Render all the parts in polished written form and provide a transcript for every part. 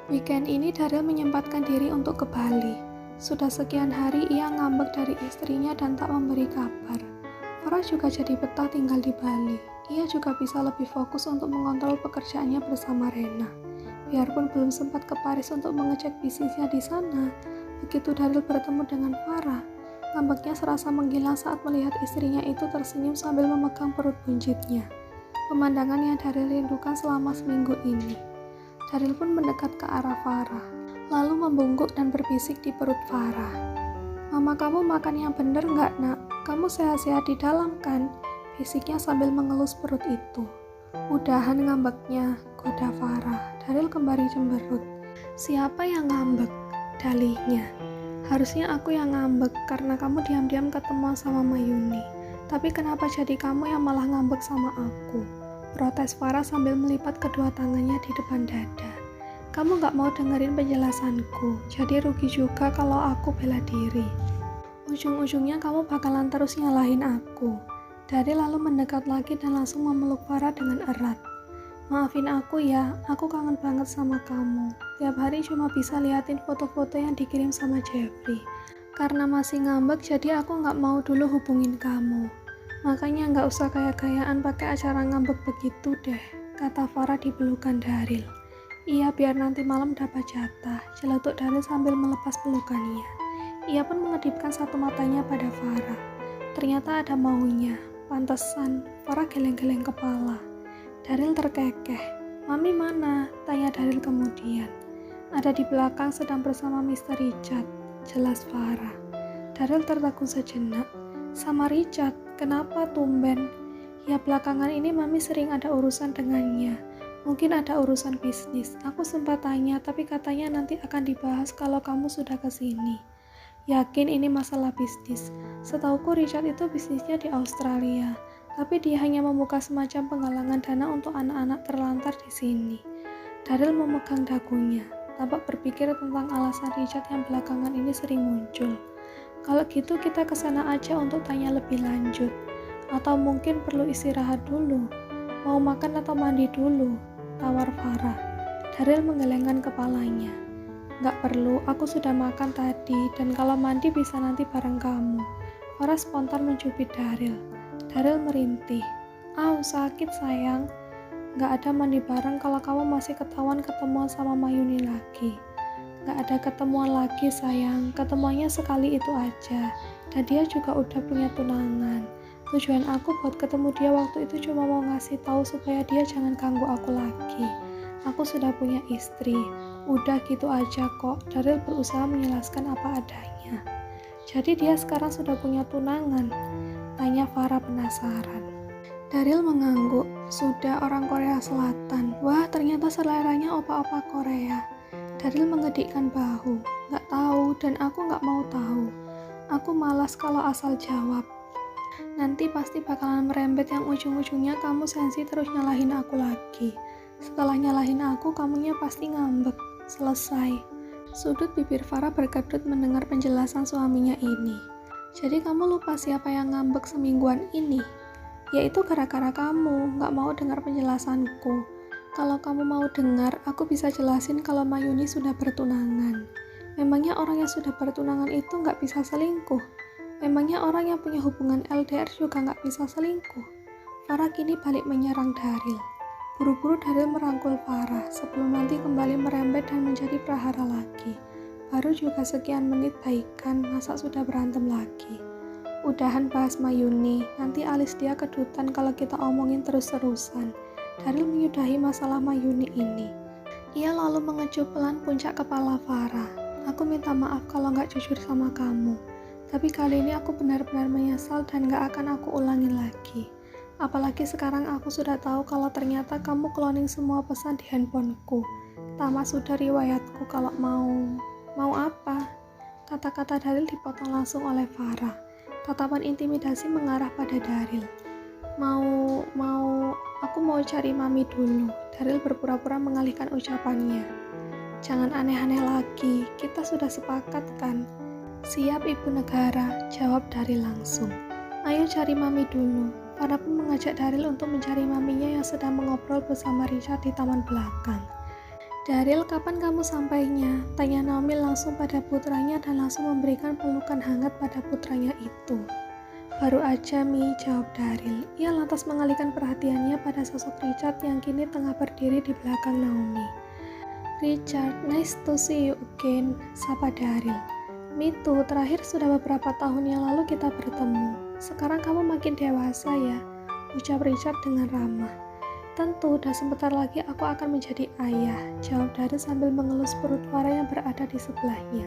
Weekend ini Daryl menyempatkan diri untuk ke Bali. Sudah sekian hari ia ngambek dari istrinya dan tak memberi kabar. Farah juga jadi betah tinggal di Bali. Ia juga bisa lebih fokus untuk mengontrol pekerjaannya bersama Rena. Biarpun belum sempat ke Paris untuk mengecek bisnisnya di sana, begitu Daryl bertemu dengan Farah, ngambeknya serasa menghilang saat melihat istrinya itu tersenyum sambil memegang perut buncitnya. Pemandangan yang Daryl rindukan selama seminggu ini. Daryl pun mendekat ke arah Farah, lalu membungkuk dan berbisik di perut Farah. "Mama kamu makan yang bener nggak, nak? Kamu sehat-sehat di dalam kan?" bisiknya sambil mengelus perut itu. "Udahan ngambeknya," goda Farah. Daryl kembali cemberut. "Siapa yang ngambek?" dalihnya. "Harusnya aku yang ngambek karena kamu diam-diam ketemuan sama Mayuni. Tapi kenapa jadi kamu yang malah ngambek sama aku?" protes Farah sambil melipat kedua tangannya di depan dada. "Kamu gak mau dengerin penjelasanku, jadi rugi juga kalau aku bela diri. Ujung-ujungnya kamu bakalan terus nyalahin aku." Daryl lalu mendekat lagi dan langsung memeluk Farah dengan erat. "Maafin aku ya, aku kangen banget sama kamu. Tiap hari cuma bisa liatin foto-foto yang dikirim sama Jeffrey. Karena masih ngambek, jadi aku gak mau dulu hubungin kamu. Makanya nggak usah gaya-gayaan pakai acara ngambek begitu deh," kata Farah di pelukan Daryl. "Iya, biar nanti malam dapat jatah," celetuk Daryl sambil melepas pelukannya. Ia pun mengedipkan satu matanya pada Farah. Ternyata ada maunya. Pantesan, Farah geleng-geleng kepala. Daryl terkekeh. "Mami mana?" tanya Daryl kemudian. "Ada di belakang sedang bersama Mr. Richard," jelas Farah. Daryl tertegun sejenak. "Sama Richard? Kenapa tumben?" "Ya belakangan ini Mami sering ada urusan dengannya. Mungkin ada urusan bisnis. Aku sempat tanya, tapi katanya nanti akan dibahas kalau kamu sudah kesini." "Yakin ini masalah bisnis?" "Setauku Richard itu bisnisnya di Australia, tapi dia hanya membuka semacam penggalangan dana untuk anak-anak terlantar di sini." Daryl memegang dagunya, tampak berpikir tentang alasan Richard yang belakangan ini sering muncul. "Kalau gitu kita kesana aja untuk tanya lebih lanjut. Atau mungkin perlu istirahat dulu. Mau makan atau mandi dulu?" tawar Farah. Daryl menggelengkan kepalanya. "Nggak perlu, aku sudah makan tadi, dan kalau mandi bisa nanti bareng kamu." Farah spontan mencubit Daryl. Daryl merintih. "Au, sakit sayang." "Nggak ada mandi bareng kalau kamu masih ketahuan ketemuan sama Mayuni lagi." "Gak ada ketemuan lagi sayang, ketemuannya sekali itu aja, dan dia juga udah punya tunangan. Tujuan aku buat ketemu dia waktu itu cuma mau ngasih tahu supaya dia jangan ganggu aku lagi. Aku sudah punya istri." "Udah gitu aja kok," Daryl berusaha menjelaskan apa adanya. "Jadi dia sekarang sudah punya tunangan?" tanya Farah penasaran. Daryl mengangguk. "Sudah, orang Korea Selatan." "Wah, ternyata seleranya opa-opa Korea." Daryl mengedikkan bahu. "Nggak tahu, dan aku nggak mau tahu. Aku malas kalau asal jawab. Nanti pasti bakalan merembet yang ujung-ujungnya kamu sensi terus nyalahin aku lagi. Setelah nyalahin aku, kamunya pasti ngambek. Selesai." Sudut bibir Farah berkedut mendengar penjelasan suaminya ini. "Jadi kamu lupa siapa yang ngambek semingguan ini?" "Ya itu gara-gara kamu, nggak mau dengar penjelasanku. Kalau kamu mau dengar, aku bisa jelasin kalau Mayuni sudah bertunangan. Memangnya orang yang sudah bertunangan itu nggak bisa selingkuh? Memangnya orang yang punya hubungan LDR juga nggak bisa selingkuh?" Farah kini balik menyerang Daryl. Buru-buru Daryl merangkul Farah sebelum nanti kembali merembet dan menjadi prahara lagi. Baru juga sekian menit baikan, masa sudah berantem lagi? "Udahan bahas Mayuni, nanti alis dia kedutan kalau kita omongin terus-terusan." Daryl menyudahi masalah Mayuni ini. Ia lalu mengecup pelan puncak kepala Farah. "Aku minta maaf kalau nggak jujur sama kamu. Tapi kali ini aku benar-benar menyesal dan nggak akan aku ulangin lagi. Apalagi sekarang aku sudah tahu kalau ternyata kamu cloning semua pesan di handphoneku. Tamat sudah riwayatku kalau mau..." "Mau apa?" Kata-kata Daryl dipotong langsung oleh Farah. Tatapan intimidasi mengarah pada Daryl. Aku mau cari mami dulu. Daryl berpura-pura mengalihkan ucapannya. Jangan aneh-aneh lagi, kita sudah sepakat kan? Siap Ibu Negara, jawab Daryl langsung. Ayo cari mami dulu. Farah pun mengajak Daryl untuk mencari maminya yang sedang mengobrol bersama Richard di taman belakang. Daryl, kapan kamu sampainya? Tanya Naomi langsung pada putranya dan langsung memberikan pelukan hangat pada putranya itu. Baru aja Mi, jawab Daryl. Ia lantas mengalihkan perhatiannya pada sosok Richard yang kini tengah berdiri di belakang Naomi. Richard, nice to see you again, sapa Daryl. Me too, terakhir sudah beberapa tahun yang lalu kita bertemu. Sekarang kamu makin dewasa ya, ucap Richard dengan ramah. Tentu, dan sebentar lagi aku akan menjadi ayah, jawab Daryl sambil mengelus perut Farah yang berada di sebelahnya.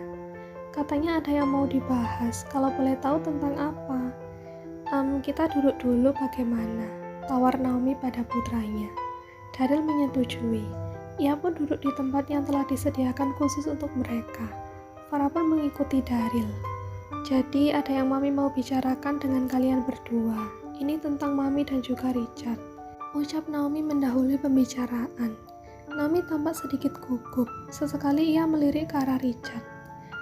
Katanya ada yang mau dibahas, kalau boleh tahu tentang apa? Kita duduk dulu bagaimana? Tawar Naomi pada putranya. Daryl menyetujui. Ia pun duduk di tempat yang telah disediakan khusus untuk mereka. Farah pun mengikuti Daryl. Jadi ada yang Mami mau bicarakan dengan kalian berdua. Ini tentang Mami dan juga Richard, ucap Naomi mendahului pembicaraan. Naomi tampak sedikit gugup. Sesekali ia melirik ke arah Richard.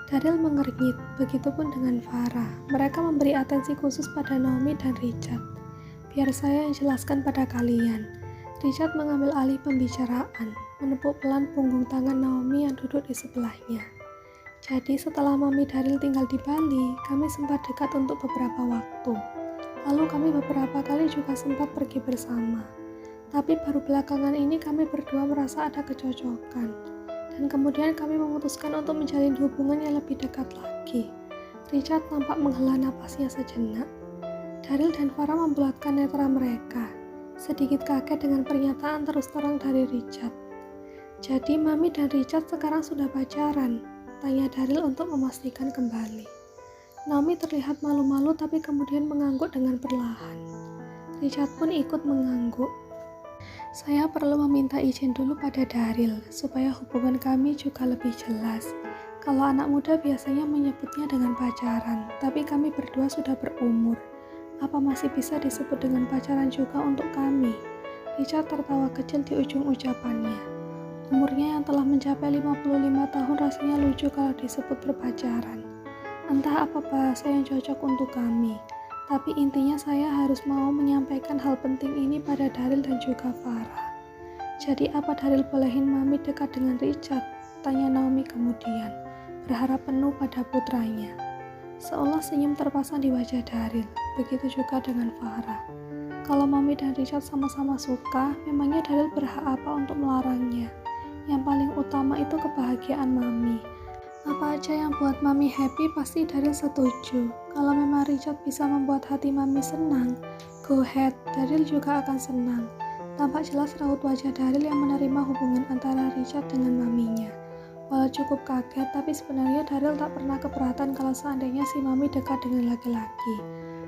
Daryl mengernyit, begitupun dengan Farah. Mereka memberi atensi khusus pada Naomi dan Richard. Biar saya yang jelaskan pada kalian. Richard mengambil alih pembicaraan, menepuk pelan punggung tangan Naomi yang duduk di sebelahnya. Jadi setelah Mami Daryl tinggal di Bali, kami sempat dekat untuk beberapa waktu. Lalu kami beberapa kali juga sempat pergi bersama. Tapi baru belakangan ini kami berdua merasa ada kecocokan. Dan kemudian kami memutuskan untuk menjalin hubungan yang lebih dekat lagi. Richard nampak menghela napasnya sejenak. Daryl dan Farah membulatkan netra mereka. Sedikit kaget dengan pernyataan terus terang dari Richard. Jadi Mami dan Richard sekarang sudah pacaran? Tanya Daryl untuk memastikan kembali. Naomi terlihat malu-malu tapi kemudian mengangguk dengan perlahan. Richard pun ikut mengangguk. Saya perlu meminta izin dulu pada Daryl supaya hubungan kami juga lebih jelas. Kalau anak muda biasanya menyebutnya dengan pacaran, tapi kami berdua sudah berumur. Apa masih bisa disebut dengan pacaran juga untuk kami? Richard tertawa kecil di ujung ucapannya. Umurnya yang telah mencapai 55 tahun rasanya lucu kalau disebut berpacaran. Entah apa bahasa yang cocok untuk kami, tapi intinya saya harus mau menyampaikan hal penting ini pada Daryl dan juga Farah. Jadi apa Daryl bolehin Mami dekat dengan Richard? Tanya Naomi kemudian, berharap penuh pada putranya. Seolah senyum terpasang di wajah Daryl, begitu juga dengan Farah. Kalau Mami dan Richard sama-sama suka, memangnya Daryl berhak apa untuk melarangnya? Yang paling utama itu kebahagiaan Mami. Apa aja yang buat Mami happy pasti Daryl setuju. Kalau memang Richard bisa membuat hati Mami senang, go ahead, Daryl juga akan senang. Tampak jelas raut wajah Daryl yang menerima hubungan antara Richard dengan maminya. Walau cukup kaget, tapi sebenarnya Daryl tak pernah keberatan kalau seandainya si Mami dekat dengan laki-laki.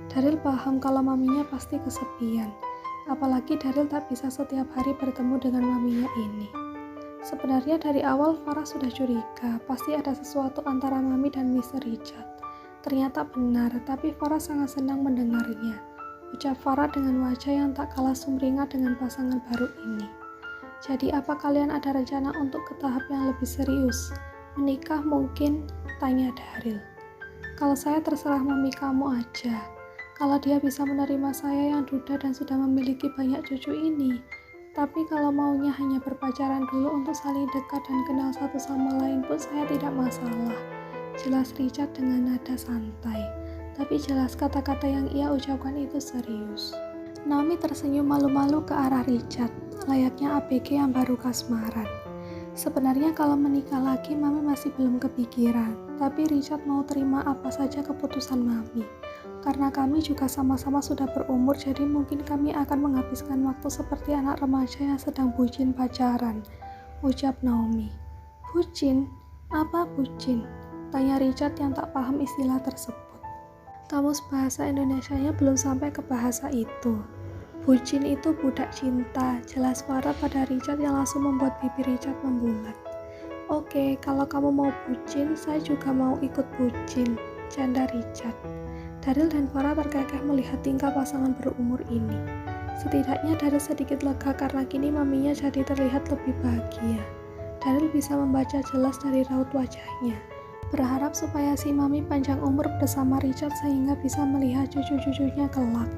Daryl paham kalau maminya pasti kesepian. Apalagi Daryl tak bisa setiap hari bertemu dengan maminya ini. Sebenarnya dari awal Farah sudah curiga, pasti ada sesuatu antara Mami dan Mr. Richard. Ternyata benar, tapi Farah sangat senang mendengarnya. Ucap Farah dengan wajah yang tak kalah sumringah dengan pasangan baru ini. Jadi apa kalian ada rencana untuk ke tahap yang lebih serius? Menikah mungkin? Tanya Daryl. Kalau saya terserah Mami kamu aja. Kalau dia bisa menerima saya yang duda dan sudah memiliki banyak cucu ini. Tapi kalau maunya hanya berpacaran dulu untuk saling dekat dan kenal satu sama lain pun saya tidak masalah. Jelas Richard dengan nada santai. Tapi jelas kata-kata yang ia ucapkan itu serius. Naomi tersenyum malu-malu ke arah Richard, layaknya ABG yang baru kasmaran. Sebenarnya kalau menikah lagi Mami masih belum kepikiran, tapi Richard mau terima apa saja keputusan Mami. Karena kami juga sama-sama sudah berumur, jadi mungkin kami akan menghabiskan waktu seperti anak remaja yang sedang bucin pacaran, ucap Naomi. Bucin? Apa bucin? Tanya Richard yang tak paham istilah tersebut. Kamus bahasa Indonesianya belum sampai ke bahasa itu. Bucin itu budak cinta, jelas Farah pada Richard yang langsung membuat bibir Richard membulat. Oke, kalau kamu mau bucin, saya juga mau ikut bucin, canda Richard. Daryl dan Farah terkekeh melihat tingkah pasangan berumur ini. Setidaknya Daryl sedikit lega karena kini maminya jadi terlihat lebih bahagia. Daryl bisa membaca jelas dari raut wajahnya. Berharap supaya si mami panjang umur bersama Richard sehingga bisa melihat cucu-cucunya kelak.